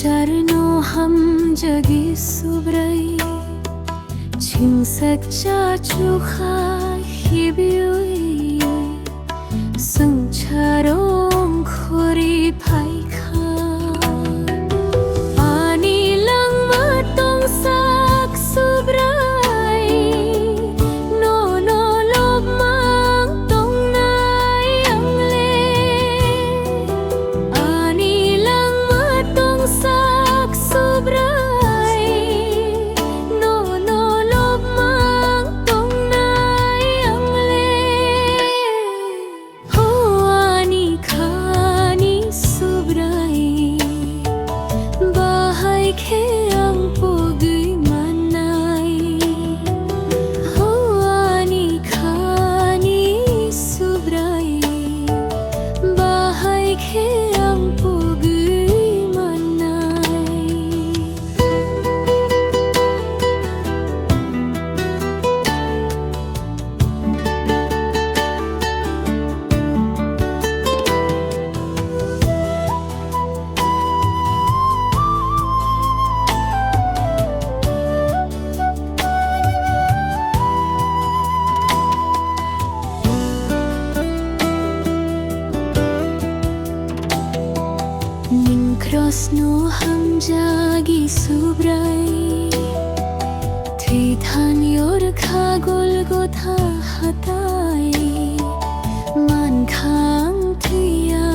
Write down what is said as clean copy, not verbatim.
Charno ham jagi subrai chingsak cha chukha hibiui sung charong khori phai kha pani lang matong sak subrai no no lob mang tong nai ang le ani lang matong sak subrai no no lob mang tong nai ang le ho ani khani subrai bahai khe ang pogui manai ho ani khani subrai bahai khe ang pogui manai Ning cross no ham jagi subrai Thi than yor kha gol go tha hatai man khang thiya